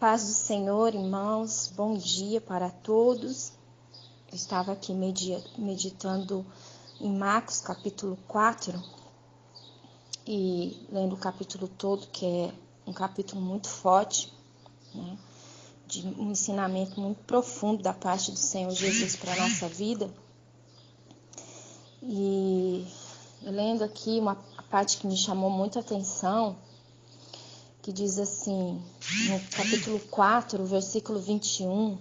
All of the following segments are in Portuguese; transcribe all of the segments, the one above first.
Paz do Senhor, irmãos, bom dia para todos. Eu estava aqui meditando em Marcos capítulo 4 e lendo o capítulo todo, que é um capítulo muito forte, né, de um ensinamento muito profundo da parte do Senhor Jesus para a nossa vida. E lendo aqui a parte que me chamou muita atenção, que diz assim, no capítulo 4, versículo 21,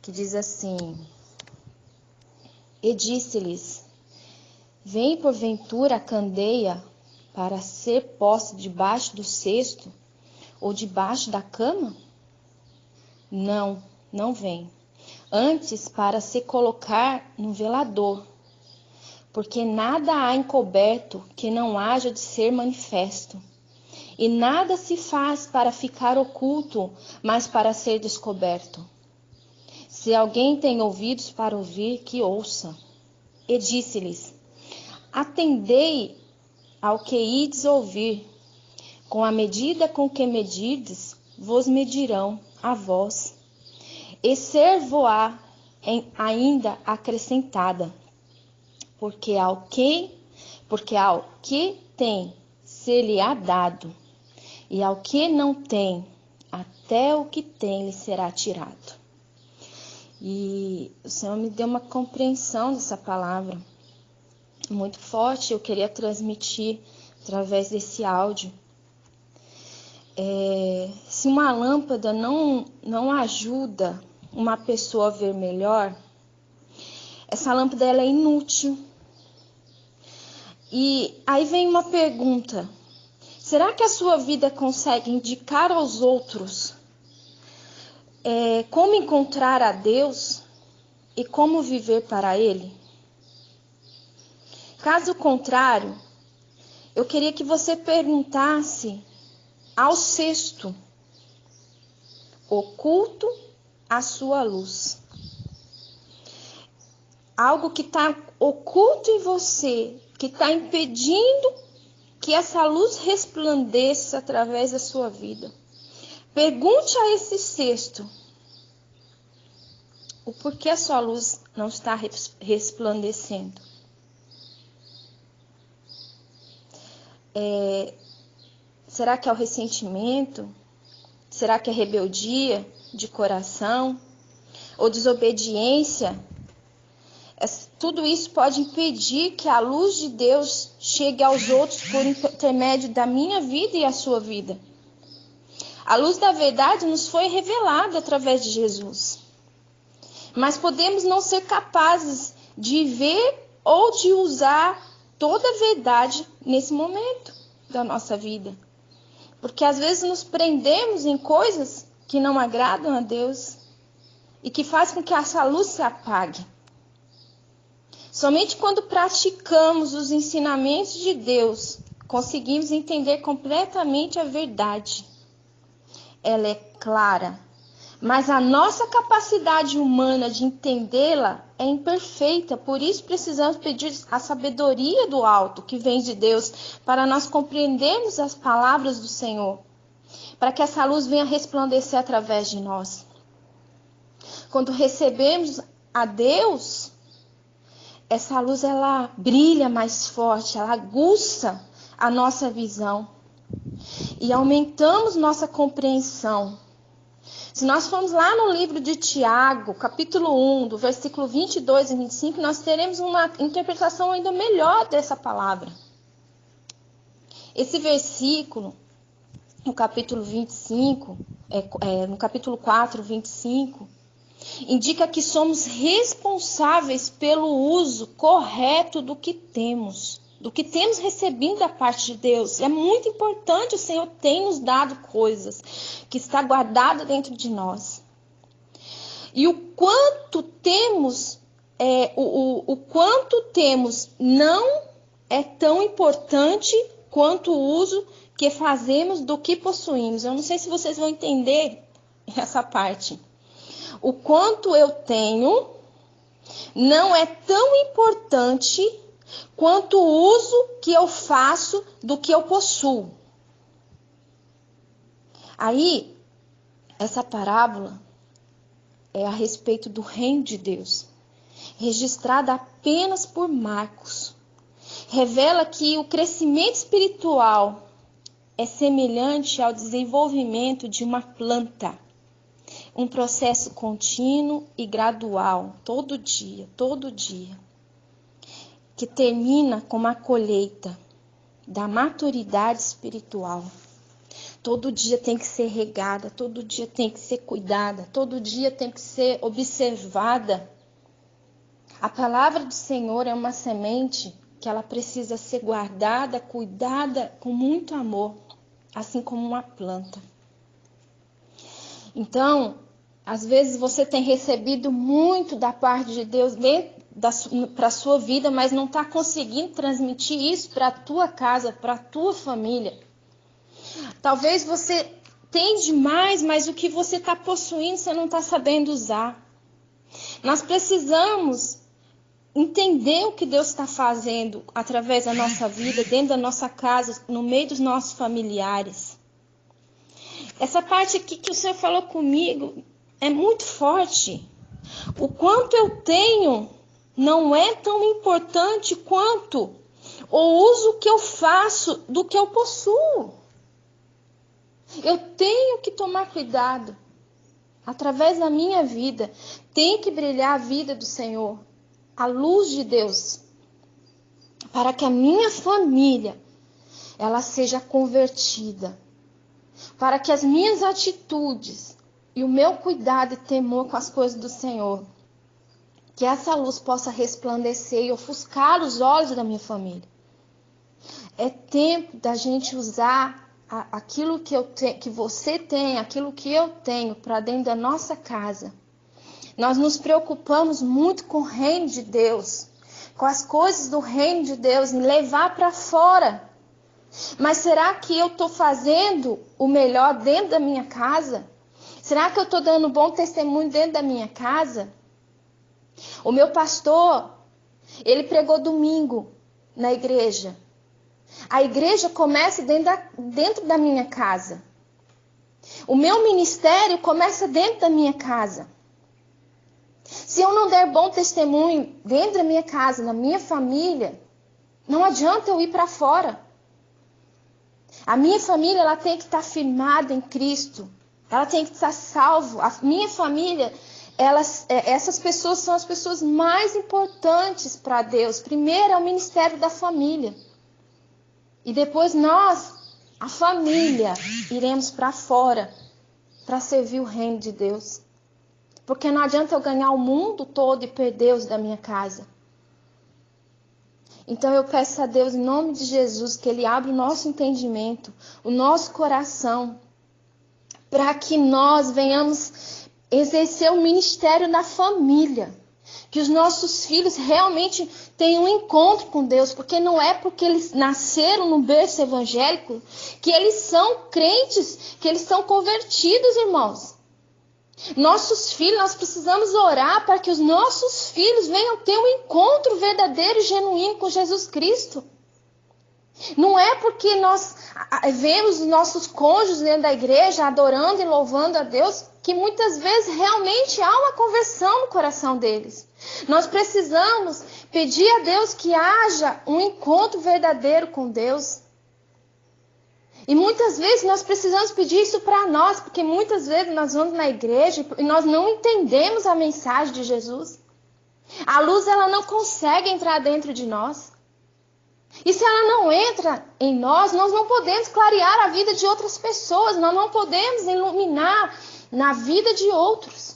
que diz assim: E disse-lhes: Vem porventura a candeia para ser posta debaixo do cesto ou debaixo da cama? Não, não vem. Antes para se colocar no velador, porque nada há encoberto que não haja de ser manifesto. E nada se faz para ficar oculto, mas para ser descoberto. Se alguém tem ouvidos para ouvir, que ouça. E disse-lhes: Atendei ao que ides ouvir. Com a medida com que medirdes, vos medirão a vós. E ser-vos-á ainda acrescentada. Porque ao que tem, ser-lhe-á dado. E ao que não tem, até o que tem lhe será tirado. E o Senhor me deu uma compreensão dessa palavra muito forte. Eu queria transmitir através desse áudio. Se uma lâmpada não ajuda uma pessoa a ver melhor, essa lâmpada ela é inútil. E aí vem uma pergunta: será que a sua vida consegue indicar aos outros como encontrar a Deus e como viver para Ele? Caso contrário, eu queria que você perguntasse ao cesto: oculto a sua luz. Algo que está oculto em você, que está impedindo que essa luz resplandeça através da sua vida. Pergunte a esse cesto o porquê a sua luz não está resplandecendo. Será que é o ressentimento? Será que é rebeldia de coração? Ou desobediência? Tudo isso pode impedir que a luz de Deus chegue aos outros por intermédio da minha vida e a sua vida. A luz da verdade nos foi revelada através de Jesus. Mas podemos não ser capazes de ver ou de usar toda a verdade nesse momento da nossa vida. Porque às vezes nos prendemos em coisas que não agradam a Deus e que faz com que essa luz se apague. Somente quando praticamos os ensinamentos de Deus, conseguimos entender completamente a verdade. Ela é clara, mas a nossa capacidade humana de entendê-la é imperfeita. Por isso precisamos pedir a sabedoria do alto, que vem de Deus, para nós compreendermos as palavras do Senhor, para que essa luz venha resplandecer através de nós. Quando recebemos a Deus, essa luz ela brilha mais forte, ela aguça a nossa visão e aumentamos nossa compreensão. Se nós formos lá no livro de Tiago, capítulo 1, do versículo 22 e 25, nós teremos uma interpretação ainda melhor dessa palavra. Esse versículo, no capítulo 25, no capítulo 4, 25, indica que somos responsáveis pelo uso correto do que temos recebido da parte de Deus. É muito importante, o Senhor tem nos dado coisas que está guardada dentro de nós. E o quanto temos, o quanto temos não é tão importante quanto o uso que fazemos do que possuímos. Eu não sei se vocês vão entender essa parte. O quanto eu tenho não é tão importante quanto o uso que eu faço do que eu possuo. Aí, Essa parábola é a respeito do reino de Deus, registrada apenas por Marcos. Revela que o crescimento espiritual é semelhante ao desenvolvimento de uma planta, um processo contínuo e gradual, todo dia, que termina com uma colheita da maturidade espiritual. Todo dia tem que ser regada, todo dia tem que ser cuidada, todo dia tem que ser observada. A palavra do Senhor é uma semente que ela precisa ser guardada, cuidada com muito amor, assim como uma planta. Então, às vezes você tem recebido muito da parte de Deus para a sua vida, mas não está conseguindo transmitir isso para a tua casa, para a tua família. Talvez você tenha demais, mas o que você está possuindo você não está sabendo usar. Nós precisamos entender o que Deus está fazendo através da nossa vida, dentro da nossa casa, no meio dos nossos familiares. Essa parte aqui que o Senhor falou comigo é muito forte. O quanto eu tenho não é tão importante quanto o uso que eu faço do que eu possuo. Eu tenho que tomar cuidado. Através da minha vida, tem que brilhar a vida do Senhor, a luz de Deus, para que a minha família ela seja convertida, para que as minhas atitudes e o meu cuidado e temor com as coisas do Senhor, que essa luz possa resplandecer e ofuscar os olhos da minha família. É tempo da gente usar aquilo que você tem, aquilo que eu tenho para dentro da nossa casa. Nós nos preocupamos muito com o reino de Deus, com as coisas do reino de Deus, em levar para fora. Mas será que eu estou fazendo o melhor dentro da minha casa? Será que eu estou dando um bom testemunho dentro da minha casa? O meu pastor, ele pregou domingo na igreja. A igreja começa dentro da minha casa. O meu ministério começa dentro da minha casa. Se eu não der bom testemunho dentro da minha casa, na minha família, não adianta eu ir para fora. A minha família ela tem que estar firmada em Cristo. Ela tem que estar salva. A minha família, essas pessoas são as pessoas mais importantes para Deus. Primeiro é o ministério da família. E depois nós, a família, iremos para fora para servir o reino de Deus. Porque não adianta eu ganhar o mundo todo e perder os da minha casa. Então eu peço a Deus, em nome de Jesus, que Ele abra o nosso entendimento, o nosso coração, para que nós venhamos exercer o ministério na família. Que os nossos filhos realmente tenham um encontro com Deus, porque não é porque eles nasceram no berço evangélico que eles são crentes, que eles são convertidos, irmãos. Nossos filhos, nós precisamos orar para que os nossos filhos venham ter um encontro verdadeiro e genuíno com Jesus Cristo. Não é porque nós vemos os nossos cônjuges dentro da igreja adorando e louvando a Deus que muitas vezes realmente há uma conversão no coração deles. Nós precisamos pedir a Deus que haja um encontro verdadeiro com Deus. E muitas vezes nós precisamos pedir isso para nós, porque muitas vezes nós vamos na igreja e nós não entendemos a mensagem de Jesus. A luz ela não consegue entrar dentro de nós. E se ela não entra em nós, nós não podemos clarear a vida de outras pessoas, nós não podemos iluminar na vida de outros.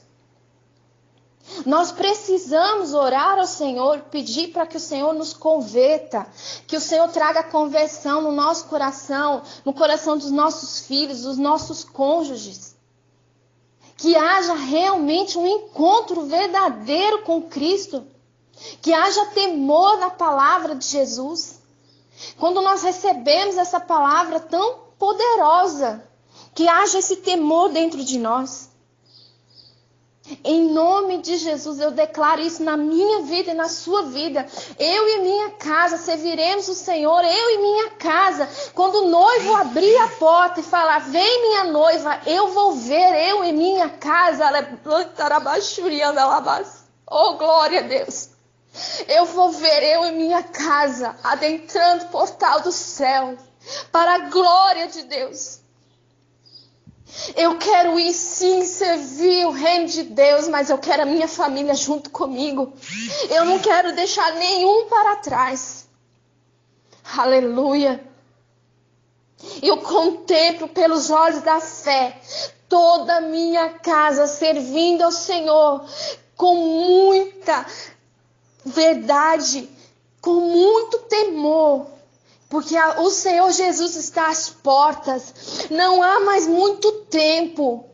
Nós precisamos orar ao Senhor, pedir para que o Senhor nos converta, que o Senhor traga conversão no nosso coração, no coração dos nossos filhos, dos nossos cônjuges. Que haja realmente um encontro verdadeiro com Cristo, que haja temor na palavra de Jesus. Quando nós recebemos essa palavra tão poderosa, que haja esse temor dentro de nós. Em nome de Jesus, eu declaro isso na minha vida e na sua vida. Eu e minha casa serviremos o Senhor, eu e minha casa. Quando o noivo abrir a porta e falar, vem minha noiva, eu vou ver, eu e minha casa. Oh, glória a Deus. Eu vou ver eu e minha casa adentrando o portal do céu para a glória de Deus. Eu quero ir sim servir o reino de Deus, mas eu quero a minha família junto comigo. Eu não quero deixar nenhum para trás. Aleluia. Eu contemplo pelos olhos da fé toda a minha casa servindo ao Senhor com muita verdade, com muito temor. Porque o Senhor Jesus está às portas. Não há mais muito tempo.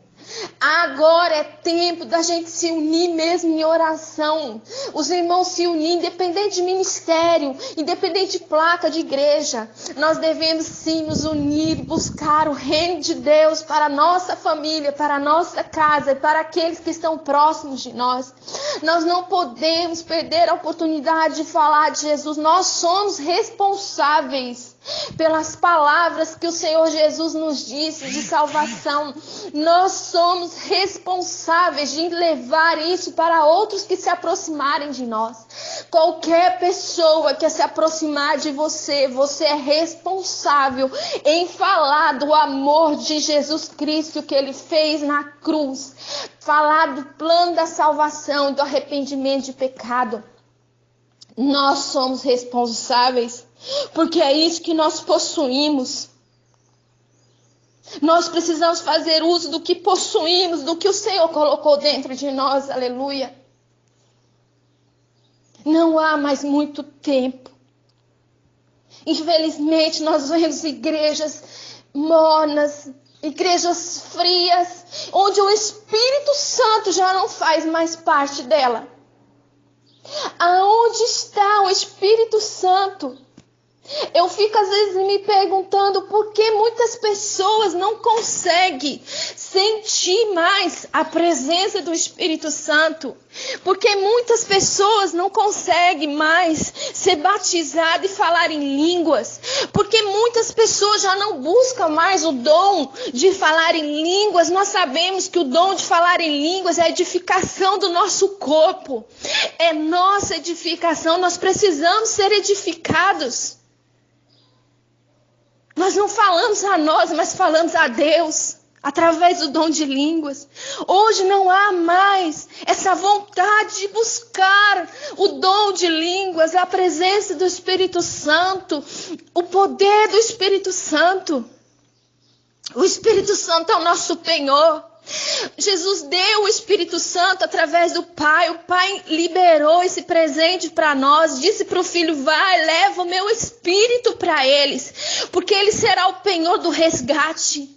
Agora é tempo da gente se unir mesmo em oração. Os irmãos se unir, independente de ministério, independente de placa de igreja. Nós devemos sim nos unir, buscar o reino de Deus para a nossa família, para a nossa casa e para aqueles que estão próximos de nós. Nós não podemos perder a oportunidade de falar de Jesus. Nós somos responsáveis pelas palavras que o Senhor Jesus nos disse de salvação. Nós somos responsáveis de levar isso para outros que se aproximarem de nós. Qualquer pessoa que se aproximar de você, você é responsável em falar do amor de Jesus Cristo que Ele fez na cruz. Falar do plano da salvação e do arrependimento de pecado. Nós somos responsáveis, porque é isso que nós possuímos. Nós precisamos fazer uso do que possuímos, do que o Senhor colocou dentro de nós, aleluia. Não há mais muito tempo. Infelizmente, nós vemos igrejas mornas, igrejas frias, onde o Espírito Santo já não faz mais parte dela. Aonde está o Espírito Santo? Eu fico às vezes me perguntando por que muitas pessoas não conseguem sentir mais a presença do Espírito Santo. Porque muitas pessoas não conseguem mais ser batizadas e falar em línguas. Porque muitas pessoas já não buscam mais o dom de falar em línguas. Nós sabemos que o dom de falar em línguas é a edificação do nosso corpo. É nossa edificação. Nós precisamos ser edificados. Nós não falamos a nós, mas falamos a Deus, através do dom de línguas. Hoje não há mais essa vontade de buscar o dom de línguas, a presença do Espírito Santo, o poder do Espírito Santo. O Espírito Santo é o nosso penhor. Jesus deu o Espírito Santo através do Pai. O Pai liberou esse presente para nós. Disse para o Filho, vai, leva o meu Espírito para eles. Porque ele será o penhor do resgate.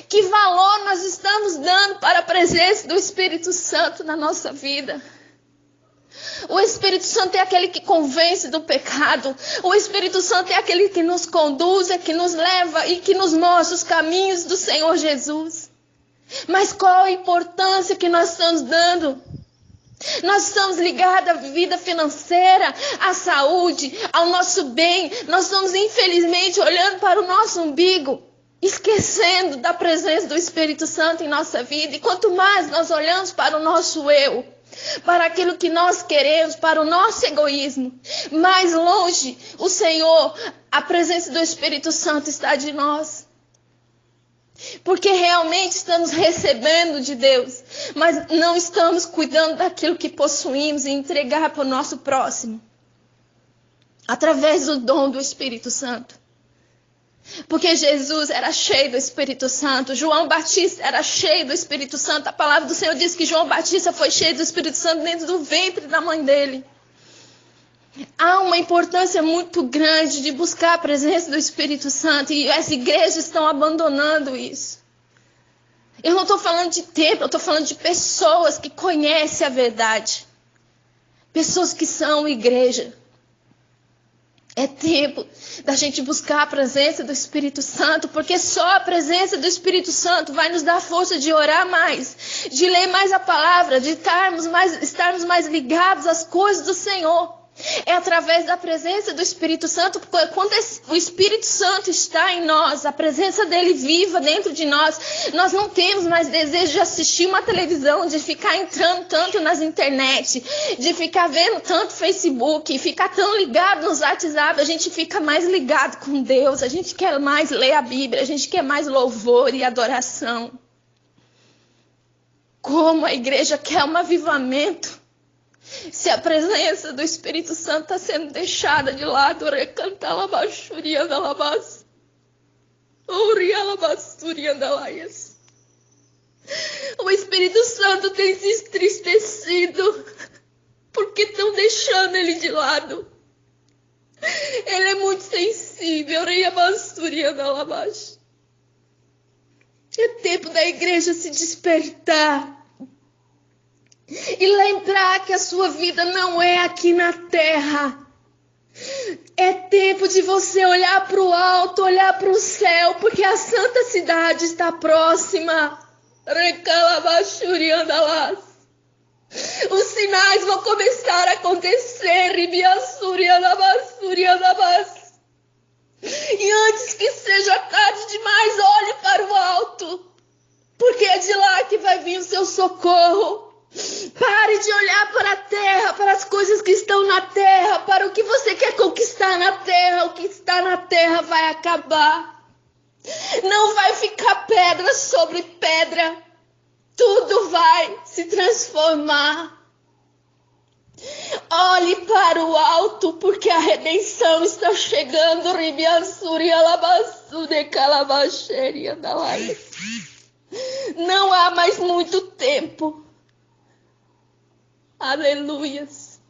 Que valor nós estamos dando para a presença do Espírito Santo na nossa vida? O Espírito Santo é aquele que convence do pecado. O Espírito Santo é aquele que nos conduz, que nos leva e que nos mostra os caminhos do Senhor Jesus. Mas qual a importância que nós estamos dando? Nós estamos ligados à vida financeira, à saúde, ao nosso bem. Nós estamos, infelizmente, olhando para o nosso umbigo, esquecendo da presença do Espírito Santo em nossa vida. E quanto mais nós olhamos para o nosso eu, para aquilo que nós queremos, para o nosso egoísmo, mais longe o Senhor, a presença do Espírito Santo está de nós. Porque realmente estamos recebendo de Deus, mas não estamos cuidando daquilo que possuímos e entregar para o nosso próximo. Através do dom do Espírito Santo. Porque Jesus era cheio do Espírito Santo. João Batista era cheio do Espírito Santo. A palavra do Senhor diz que João Batista foi cheio do Espírito Santo dentro do ventre da mãe dele. Há uma importância muito grande de buscar a presença do Espírito Santo. E as igrejas estão abandonando isso. Eu não estou falando de templo, eu estou falando de pessoas que conhecem a verdade. Pessoas que são igreja. É tempo da gente buscar a presença do Espírito Santo, porque só a presença do Espírito Santo vai nos dar força de orar mais, de ler mais a palavra, de estarmos mais ligados às coisas do Senhor. É através da presença do Espírito Santo, porque quando o Espírito Santo está em nós, a presença dele viva dentro de nós, nós não temos mais desejo de assistir uma televisão, de ficar entrando tanto nas internet, de ficar vendo tanto Facebook, ficar tão ligado nos WhatsApp. A gente fica mais ligado com Deus, a gente quer mais ler a Bíblia, a gente quer mais louvor e adoração. Como a igreja quer um avivamento, se a presença do Espírito Santo está sendo deixada de lado, o Espírito Santo tem se entristecido, porque estão deixando ele de lado. Ele é muito sensível. É tempo da igreja se despertar e lembrar que a sua vida não é aqui na terra. É tempo de você olhar para o alto, olhar para o céu, porque a santa cidade está próxima. Os sinais vão começar a acontecer. E antes que seja tarde demais, olhe para o alto, porque é de lá que vai vir o seu socorro. Pare de olhar para a terra, para as coisas que estão na terra, para o que você quer conquistar na terra. O que está na terra vai acabar. Não vai ficar pedra sobre pedra. Tudo vai se transformar. Olhe para o alto, porque a redenção está chegando. Não há mais muito tempo. Aleluias.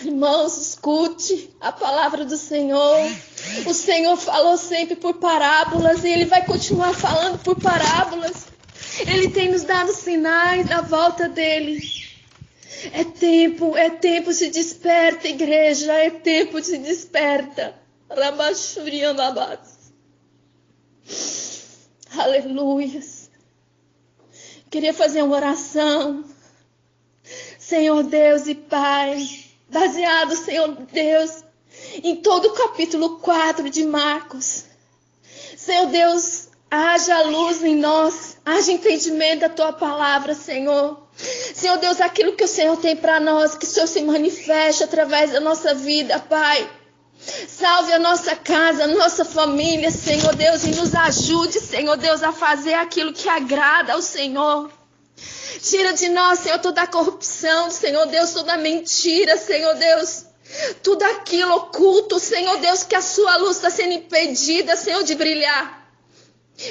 Irmãos, escute a palavra do Senhor. O Senhor falou sempre por parábolas e Ele vai continuar falando por parábolas. Ele tem nos dado sinais da volta dEle. É tempo, se desperta, igreja. É tempo, se desperta. Aleluias. Queria fazer uma oração. Senhor Deus e Pai, baseado, Senhor Deus, em todo o capítulo 4 de Marcos. Senhor Deus, haja luz em nós, haja entendimento da Tua palavra, Senhor. Senhor Deus, aquilo que o Senhor tem para nós, que o Senhor se manifeste através da nossa vida, Pai. Salve a nossa casa, a nossa família, Senhor Deus, e nos ajude, Senhor Deus, a fazer aquilo que agrada ao Senhor. Tira de nós, Senhor, toda a corrupção, Senhor Deus, toda a mentira, Senhor Deus. Tudo aquilo oculto, Senhor Deus, que a sua luz está sendo impedida, Senhor, de brilhar.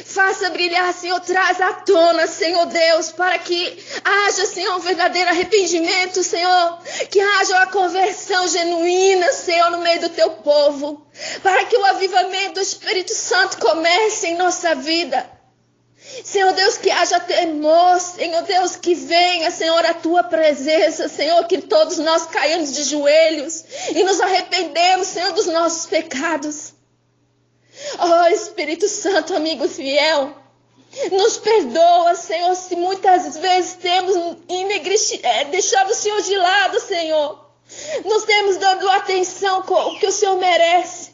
Faça brilhar, Senhor, traz à tona, Senhor Deus, para que haja, Senhor, um verdadeiro arrependimento, Senhor, que haja uma conversão genuína, Senhor, no meio do Teu povo, para que o avivamento do Espírito Santo comece em nossa vida. Senhor Deus, que haja temor, Senhor Deus, que venha, Senhor, a Tua presença, Senhor, que todos nós caiamos de joelhos e nos arrependemos, Senhor, dos nossos pecados. Oh, Espírito Santo, amigo fiel, nos perdoa, Senhor, se muitas vezes temos deixado o Senhor de lado, Senhor. Nos temos dado atenção que o Senhor merece.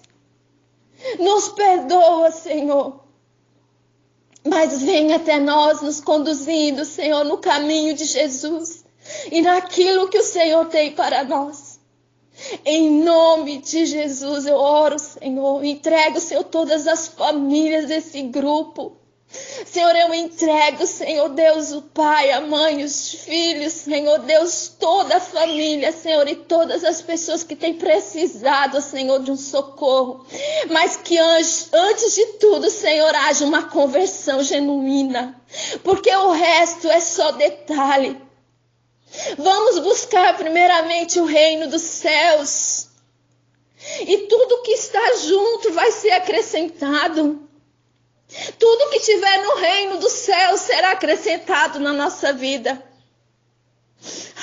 Nos perdoa, Senhor. Mas vem até nós nos conduzindo, Senhor, no caminho de Jesus e naquilo que o Senhor tem para nós. Em nome de Jesus eu oro, Senhor. Entrego, Senhor, todas as famílias desse grupo. Senhor, eu entrego, Senhor Deus, o pai, a mãe, os filhos, Senhor Deus, toda a família, Senhor, e todas as pessoas que têm precisado, Senhor, de um socorro. Mas que antes de tudo, Senhor, haja uma conversão genuína, porque o resto é só detalhe. Vamos buscar primeiramente o reino dos céus, e tudo que está junto vai ser acrescentado. Tudo que tiver no reino dos céus será acrescentado na nossa vida.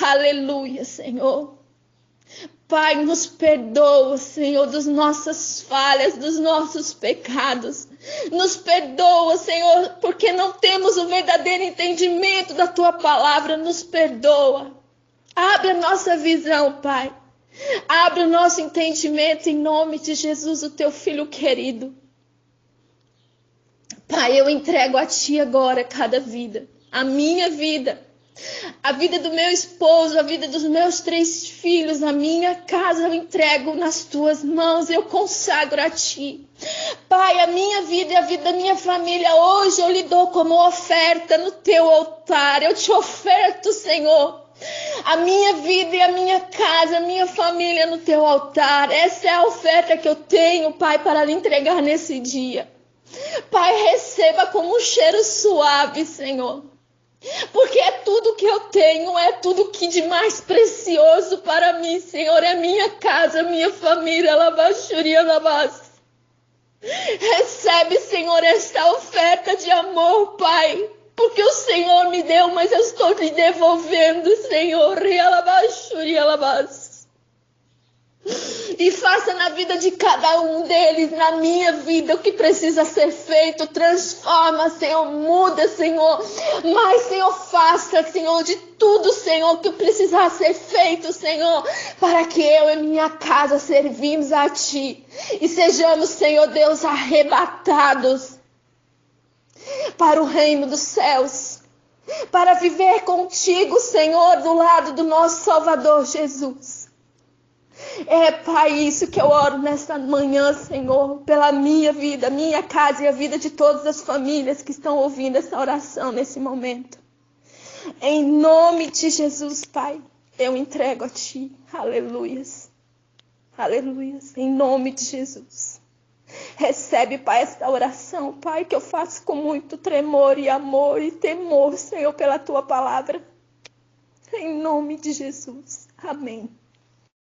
Aleluia, Senhor. Pai, nos perdoa, Senhor, das nossas falhas, dos nossos pecados. Nos perdoa, Senhor, porque não temos o verdadeiro entendimento da Tua palavra. Nos perdoa. Abre a nossa visão, Pai. Abre o nosso entendimento em nome de Jesus, o Teu Filho querido. Pai, eu entrego a Ti agora cada vida. A minha vida. A vida do meu esposo, a vida dos meus 3 filhos, a minha casa eu entrego nas Tuas mãos, eu consagro a Ti. Pai, a minha vida e a vida da minha família, hoje eu lhe dou como oferta no Teu altar. Eu Te oferto, Senhor, a minha vida e a minha casa, a minha família no Teu altar. Essa é a oferta que eu tenho, Pai, para lhe entregar nesse dia. Pai, receba como um cheiro suave, Senhor. Porque é tudo que eu tenho, é tudo que de mais precioso para mim, Senhor. É minha casa, minha família, lavachuria, lavas. Recebe, Senhor, esta oferta de amor, Pai. Porque o Senhor me deu, mas eu estou lhe devolvendo, Senhor. Lavachuria, lavas. E faça na vida de cada um deles, na minha vida, o que precisa ser feito. Transforma, Senhor, muda, Senhor. Mas, Senhor, faça, Senhor, de tudo, Senhor, que precisar ser feito, Senhor, para que eu e minha casa servimos a Ti. E sejamos, Senhor Deus, arrebatados para o reino dos céus. Para viver contigo, Senhor, do lado do nosso Salvador Jesus. É, Pai, isso que eu oro nesta manhã, Senhor, pela minha vida, minha casa e a vida de todas as famílias que estão ouvindo essa oração nesse momento. Em nome de Jesus, Pai, eu entrego a Ti. Aleluias. Aleluias. Em nome de Jesus. Recebe, Pai, esta oração, Pai, que eu faço com muito tremor e amor e temor, Senhor, pela Tua palavra. Em nome de Jesus. Amém.